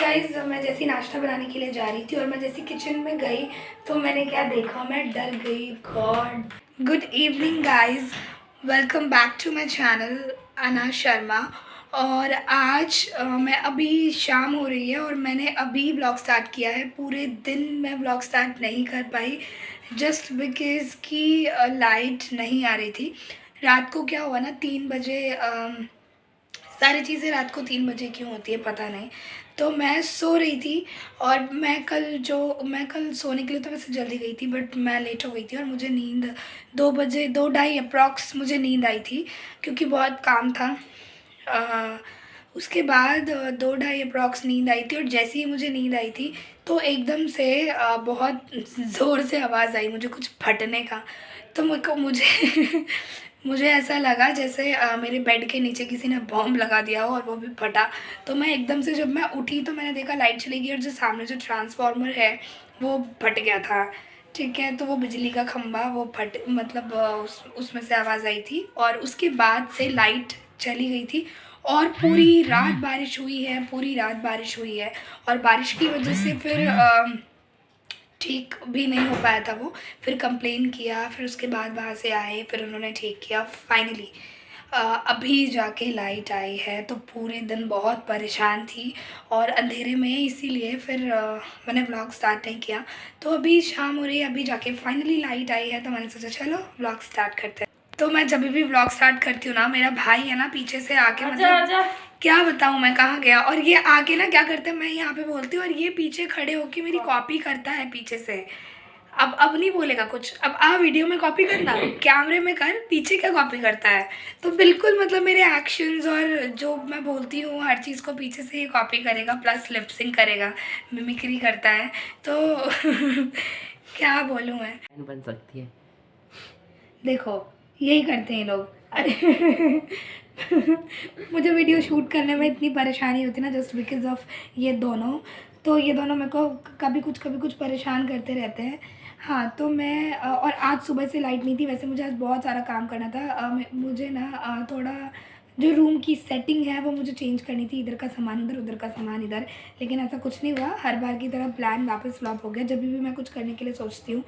Guys मैं जैसी नाश्ता बनाने के लिए जा रही थी और मैं जैसी किचन में गई तो मैंने क्या देखा, मैं डर गई। God. Good evening guys, welcome back to my channel Ana Sharma. और आज मैं अभी शाम हो रही है और मैंने अभी व्लॉग स्टार्ट किया है। पूरे दिन मैं व्लॉग स्टार्ट नहीं कर पाई जस्ट बिकॉज़ कि लाइट नहीं आ रही थी। रात को क्या हुआ ना, 3 बजे सारी चीज़ें रात को 3 बजे क्यों होती है पता नहीं। तो मैं सो रही थी और मैं कल सोने के लिए तो वैसे जल्दी गई थी, बट मैं लेट हो गई थी और मुझे नींद 2 बजे 2 ढाई अप्रॉक्स मुझे नींद आई थी क्योंकि बहुत काम था। अ, उसके बाद 2 ढाई अप्रॉक्स नींद आई थी और जैसे ही मुझे नींद आई थी तो एकदम से बहुत ज़ोर से आवाज़ आई मुझे कुछ फटने का। तो मुझे मुझे ऐसा लगा जैसे मेरे बेड के नीचे किसी ने बॉम्ब लगा दिया हो और वो भी फटा। तो मैं एकदम से जब मैं उठी तो मैंने देखा लाइट चली गई और जो सामने जो ट्रांसफार्मर है वो फट गया था। ठीक है, तो वो बिजली का खंभा वो फट मतलब उसमें से आवाज़ आई थी और उसके बाद से लाइट चली गई थी। और पूरी रात बारिश हुई है, पूरी रात बारिश हुई है और बारिश की वजह से फिर ठीक भी नहीं हो पाया था वो। फिर कंप्लेन किया, फिर उसके बाद वहाँ से आए, फिर उन्होंने ठीक किया फाइनली। अभी जाके लाइट आई है। तो पूरे दिन बहुत परेशान थी और अंधेरे में, इसीलिए फिर मैंने व्लॉग स्टार्ट नहीं किया। तो अभी शाम हो रही है, अभी जाके फाइनली लाइट आई है तो मैंने सोचा चलो व्लॉग स्टार्ट करते हैं। तो मैं जब भी व्लॉग स्टार्ट करती हूँ ना, मेरा भाई है ना पीछे से आके मतलब क्या बताऊँ मैं कहाँ गया, और ये आके ना क्या करता है, मैं यहाँ पे बोलती हूँ और ये पीछे खड़े होके मेरी कॉपी करता है पीछे से। अब नहीं बोलेगा कुछ, अब आ वीडियो में कॉपी करना, कैमरे में कर, पीछे क्या कॉपी करता है। तो बिल्कुल मतलब मेरे एक्शंस और जो मैं बोलती हूँ हर चीज़ को पीछे से ही कॉपी करेगा, प्लस लिप सिंक करेगा, मिमिक्री करता है। तो क्या बोलूँ मैं, बन सकती है। देखो यही करते हैं लोग। अरे मुझे वीडियो शूट करने में इतनी परेशानी होती है ना जस्ट बिकॉज ऑफ ये दोनों। तो ये दोनों मेरे को कभी कुछ परेशान करते रहते हैं। हाँ, तो मैं और आज सुबह से लाइट नहीं थी, वैसे मुझे आज बहुत सारा काम करना था। मुझे ना थोड़ा जो रूम की सेटिंग है वो मुझे चेंज करनी थी, इधर का सामान उधर, उधर का सामान इधर। लेकिन ऐसा कुछ नहीं हुआ, हर बार की तरह प्लान वापस फ्लॉप हो गया। जब भी मैं कुछ करने के लिए सोचती हूँ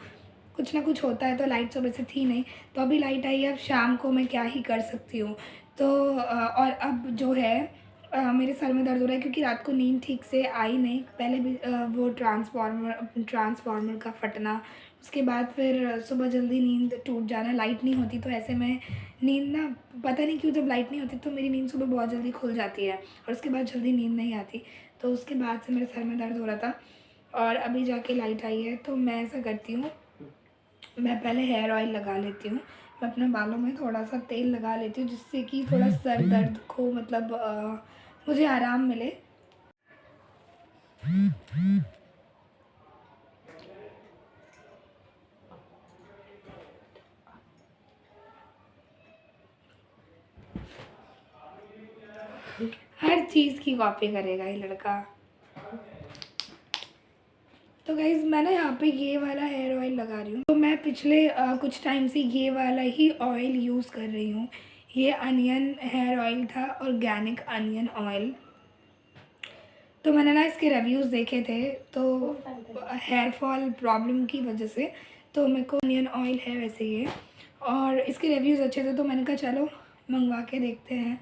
कुछ ना कुछ होता है। तो लाइट सुबह से थी नहीं, तो अभी लाइट आई है। अब शाम को मैं क्या ही कर सकती हूँ। तो और अब जो है मेरे सर में दर्द हो रहा है क्योंकि रात को नींद ठीक से आई नहीं। पहले भी वो ट्रांसफार्मर का फटना, उसके बाद फिर सुबह जल्दी नींद टूट जाना। लाइट नहीं होती तो ऐसे में नींद ना, पता नहीं क्यों, जब लाइट नहीं होती तो मेरी नींद सुबह बहुत जल्दी खुल जाती है और उसके बाद जल्दी नींद नहीं आती। तो उसके बाद से मेरे सर में दर्द हो रहा था और अभी जाके लाइट आई है। तो मैं ऐसा करती हूँ, मैं पहले हेयर ऑयल लगा लेती हूँ। मैं अपने बालों में थोड़ा सा तेल लगा लेती हूँ जिससे कि थोड़ा सर दर्द को मतलब मुझे आराम मिले। हर चीज़ की कॉपी करेगा ये लड़का। तो गाइज़ मैं ना यहाँ पे ये वाला हेयर ऑयल लगा रही हूँ। तो मैं पिछले कुछ टाइम से ये वाला ही ऑयल यूज़ कर रही हूँ। ये अनियन हेयर ऑयल था, ऑर्गेनिक अनियन ऑयल। तो मैंने ना इसके रिव्यूज़ देखे थे, तो हेयर फॉल प्रॉब्लम की वजह से तो मेरे को अनियन ऑयल है वैसे ये, और इसके रिव्यूज़ अच्छे थे तो मैंने कहा चलो मंगवा के देखते हैं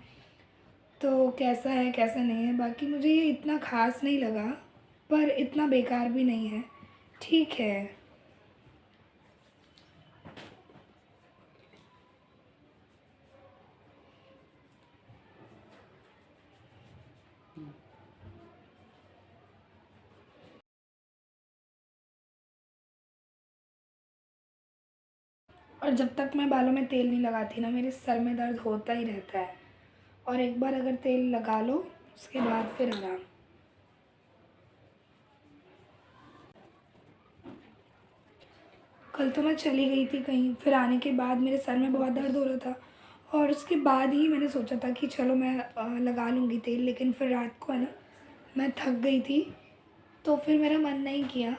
तो कैसा है कैसा नहीं है। बाकी मुझे ये इतना ख़ास नहीं लगा, पर इतना बेकार भी नहीं है, ठीक है। और जब तक मैं बालों में तेल नहीं लगाती ना, मेरे सर में दर्द होता ही रहता है। और एक बार अगर तेल लगा लो उसके बाद फिर आराम। कल तो मैं चली गई थी कहीं, फिर आने के बाद मेरे सर में बहुत दर्द हो रहा था और उसके बाद ही मैंने सोचा था कि चलो मैं लगा लूँगी तेल। लेकिन फिर रात को है ना, मैं थक गई थी तो फिर मेरा मन नहीं किया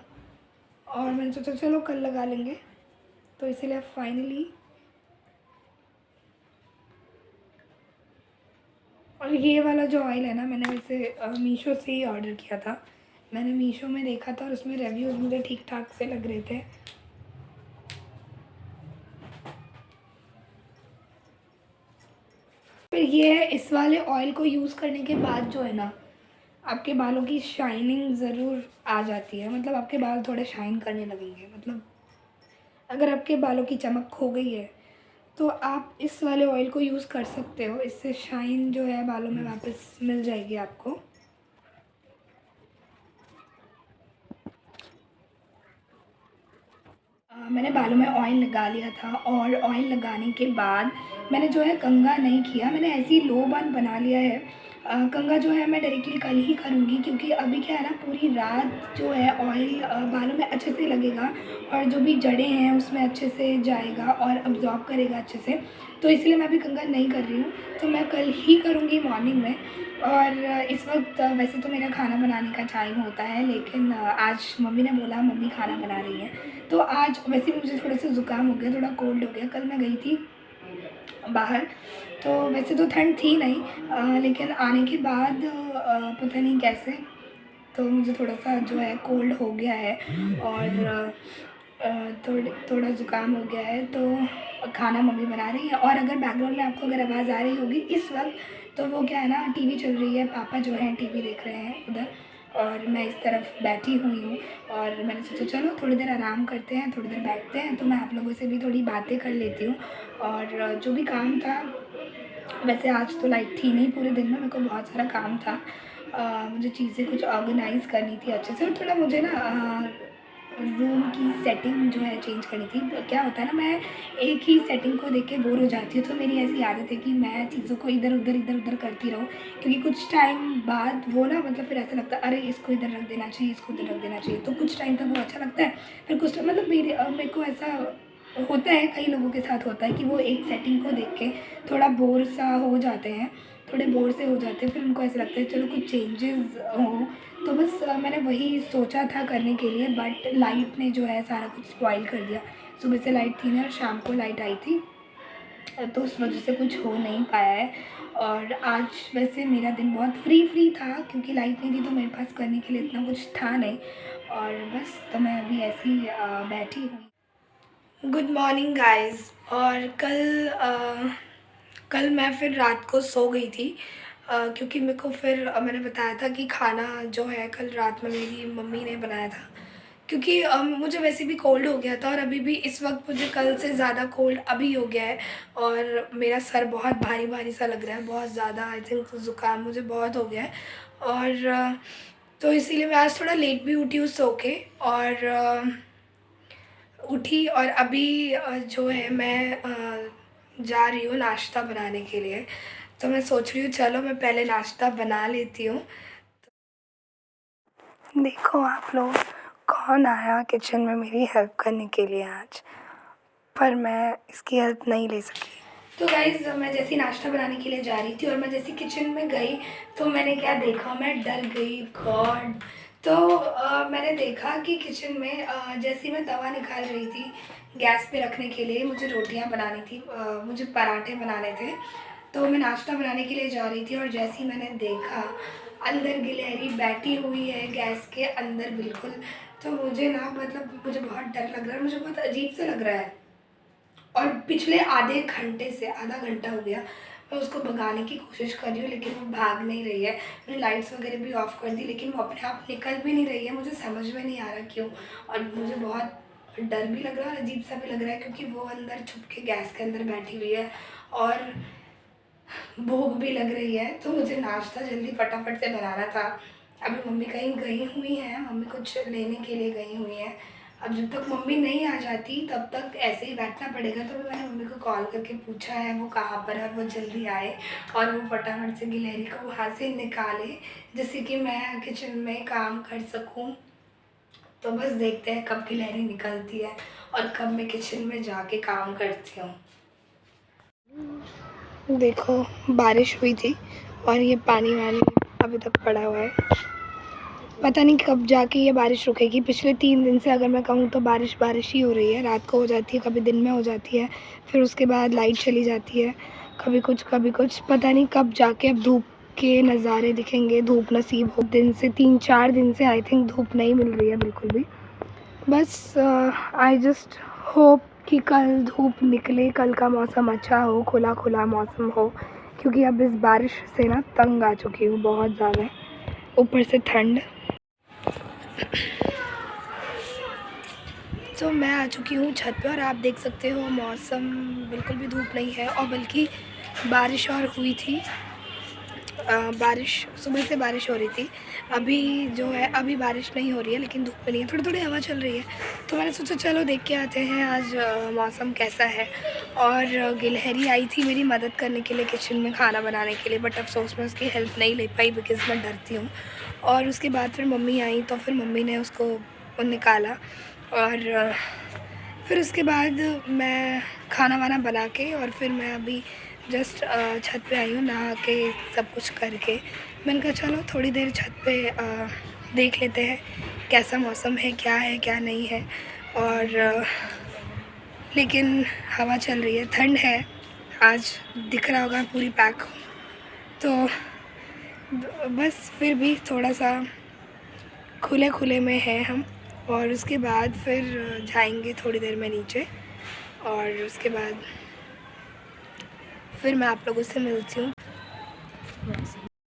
और मैंने सोचा चलो कल लगा लेंगे। तो इसीलिए फाइनली और ये वाला जो ऑयल है ना, मैंने वैसे मीशो से ही ऑर्डर किया था। मैंने मीशो में देखा था और उसमें रिव्यूज़ मुझे ठीक ठाक से लग रहे थे। फिर ये है, इस वाले ऑयल को यूज़ करने के बाद जो है ना, आपके बालों की शाइनिंग ज़रूर आ जाती है। मतलब आपके बाल थोड़े शाइन करने लगेंगे। मतलब अगर आपके बालों की चमक खो गई है तो आप इस वाले ऑयल को यूज़ कर सकते हो। इससे शाइन जो है बालों में वापस मिल जाएगी आपको। मैंने बालों में ऑयल लगा लिया था और ऑयल लगाने के बाद मैंने जो है कंघा नहीं किया, मैंने ऐसे ही लो बन बना लिया है। कंघा जो है मैं डायरेक्टली कल ही करूँगी, क्योंकि अभी क्या है ना, पूरी रात जो है ऑयल बालों में अच्छे से लगेगा और जो भी जड़ें हैं उसमें अच्छे से जाएगा और अब्जॉर्ब करेगा अच्छे से। तो इसलिए मैं अभी कंघा नहीं कर रही हूँ, तो मैं कल ही करूँगी मॉर्निंग में। और इस वक्त वैसे तो मेरा खाना बनाने का टाइम होता है, लेकिन आज मम्मी ने बोला, मम्मी खाना बना रही है, तो आज वैसे भी मुझे थोड़ा सा ज़ुकाम हो गया, थोड़ा कोल्ड हो गया। कल मैं गई थी बाहर, तो वैसे तो ठंड थी नहीं, लेकिन आने के बाद पता नहीं कैसे तो मुझे थोड़ा सा जो है कोल्ड हो गया है और थोड़ा ज़ुकाम हो गया है। तो खाना मम्मी बना रही है। और अगर बैकग्राउंड में आपको अगर आवाज़ आ रही होगी इस वक्त, तो वो क्या है ना, टीवी चल रही है, पापा जो हैं टीवी देख रहे हैं उधर और मैं इस तरफ बैठी हुई हूँ। और मैंने सोचा चलो थोड़ी देर आराम करते हैं, थोड़ी देर बैठते हैं, तो मैं आप लोगों से भी थोड़ी बातें कर लेती हूँ। और जो भी काम था, वैसे आज तो लाइट थी नहीं पूरे दिन में, मेरे को बहुत सारा काम था। मुझे चीज़ें कुछ ऑर्गेनाइज़ करनी थी अच्छे से, और थोड़ा मुझे ना रूम की सेटिंग जो है चेंज करनी थी। तो क्या होता है ना, मैं एक ही सेटिंग को देख के बोर हो जाती हूँ, तो मेरी ऐसी आदत है कि मैं चीज़ों को इधर उधर करती रहूँ, क्योंकि कुछ टाइम बाद वो ना, मतलब फिर ऐसा लगता है अरे इसको इधर रख देना चाहिए, इसको इधर रख देना चाहिए। तो कुछ टाइम तक वो अच्छा लगता है, फिर कुछ टाइम मतलब मेरे को ऐसा होता है, कई लोगों के साथ होता है कि वो एक सेटिंग को देख के थोड़ा बोर सा हो जाते हैं, थोड़े बोर से हो जाते हैं, फिर उनको ऐसा लगता है चलो कुछ चेंजेस हो। तो बस मैंने वही सोचा था करने के लिए, बट लाइट ने जो है सारा कुछ स्पॉइल कर दिया। सुबह से लाइट थी ना और शाम को लाइट आई थी, तो उस वजह से कुछ हो नहीं पाया है। और आज वैसे मेरा दिन बहुत फ्री था, क्योंकि लाइट नहीं थी तो मेरे पास करने के लिए इतना कुछ था नहीं। और बस तो मैं अभी ऐसी ही बैठी हूँ। Good morning guys. और कल मैं फिर रात को सो गई थी, क्योंकि मेरे को फिर मैंने बताया था कि खाना जो है कल रात में मेरी मम्मी ने बनाया था, क्योंकि मुझे वैसे भी कोल्ड हो गया था और अभी भी इस वक्त मुझे कल से ज़्यादा कोल्ड अभी हो गया है। और मेरा सर बहुत भारी भारी सा लग रहा है, बहुत ज़्यादा, आई थिंक ज़ुकाम मुझे बहुत हो गया है। और तो इसीलिए मैं आज थोड़ा लेट भी उठी हूँ सो के, और उठी और अभी जो है मैं जा रही हूँ नाश्ता बनाने के लिए। तो मैं सोच रही हूँ चलो मैं पहले नाश्ता बना लेती हूँ। देखो आप लोग, कौन आया किचन में मेरी हेल्प करने के लिए आज, पर मैं इसकी हेल्प नहीं ले सकी। तो गाइज़, मैं जैसे नाश्ता बनाने के लिए जा रही थी और मैं जैसे किचन में गई, तो मैंने क्या देखा, मैं डर गई, गॉड। तो मैंने देखा कि किचन में जैसे मैं तवा निकाल रही थी गैस पे रखने के लिए, मुझे रोटियां बनानी थी, मुझे पराठे बनाने थे। तो मैं नाश्ता बनाने के लिए जा रही थी और जैसे ही मैंने देखा, अंदर गिलहरी बैठी हुई है गैस के अंदर बिल्कुल। तो मुझे ना, मतलब मुझे बहुत डर लग रहा है, मुझे बहुत अजीब से लग रहा है। और पिछले आधे घंटे से, आधा घंटा हो गया, मैं उसको भगाने की कोशिश कर रही हूँ, लेकिन वो भाग नहीं रही है। मैंने लाइट्स वगैरह भी ऑफ़ कर दी, लेकिन वो अपने आप निकल भी नहीं रही है। मुझे समझ में नहीं आ रहा क्यों। और मुझे बहुत डर भी लग रहा है और अजीब सा भी लग रहा है, क्योंकि वो अंदर छुप के गैस के अंदर बैठी हुई है और भूख भी लग रही है। तो मुझे नाश्ता जल्दी फटाफट से बनाना था। अभी मम्मी कहीं गई हुई हैं, मम्मी कुछ लेने के लिए गई हुई हैं। अब जब तक मम्मी नहीं आ जाती तब तक ऐसे ही बैठना पड़ेगा। तो भी मैंने मम्मी को कॉल करके पूछा है वो कहाँ पर है, वो जल्दी आए और वो फटाफट से गिलहरी को वहाँ से निकाले, जिससे कि मैं किचन में काम कर सकूँ। तो बस देखते हैं कब गिलहरी निकलती है और कब मैं किचन में जाके काम करती हूँ। देखो, बारिश हुई थी और ये पानी वानी अभी तक पड़ा हुआ है। पता नहीं कब जाके ये बारिश रुकेगी। पिछले 3 दिन से अगर मैं कहूँ तो बारिश ही हो रही है। रात को हो जाती है, कभी दिन में हो जाती है, फिर उसके बाद लाइट चली जाती है। कभी कुछ पता नहीं कब जाके अब धूप के नज़ारे दिखेंगे, धूप नसीब हो। दिन से 3-4 दिन से आई थिंक धूप नहीं मिल रही है बिल्कुल भी। बस आई जस्ट होप कि कल धूप निकले, कल का मौसम अच्छा हो, खुला खुला मौसम हो, क्योंकि अब इस बारिश से ना तंग आ चुकी हूँ बहुत ज़्यादा, ऊपर से ठंड। तो मैं आ चुकी हूँ छत पे और आप देख सकते हो मौसम बिल्कुल भी धूप नहीं है, और बल्कि बारिश और हुई थी। बारिश सुबह से बारिश हो रही थी, अभी जो है अभी बारिश नहीं हो रही है, लेकिन धूप नहीं है, थोड़ी थोड़ी हवा चल रही है। तो मैंने सोचा चलो देख के आते हैं आज मौसम कैसा है। और गिलहरी आई थी मेरी मदद करने के लिए किचन में खाना बनाने के लिए, बट अफसोस मैं उसकी हेल्प नहीं ले पाई बिकॉज़ मैं डरती हूँ। और उसके बाद फिर मम्मी आई, तो फिर मम्मी ने उसको निकाला, और फिर उसके बाद मैं खाना वाना बना के, और फिर मैं अभी जस्ट छत पे आई हूँ नहा के सब कुछ करके। मैंने कहा चलो थोड़ी देर छत पे देख लेते हैं कैसा मौसम है, क्या है क्या नहीं है। और लेकिन हवा चल रही है, ठंड है, आज दिख रहा होगा पूरी पैक हूँ। तो बस फिर भी थोड़ा सा खुले खुले में है हम। और उसके बाद फिर जाएंगे थोड़ी देर में नीचे, और उसके बाद फिर मैं आप लोगों से मिलती हूँ।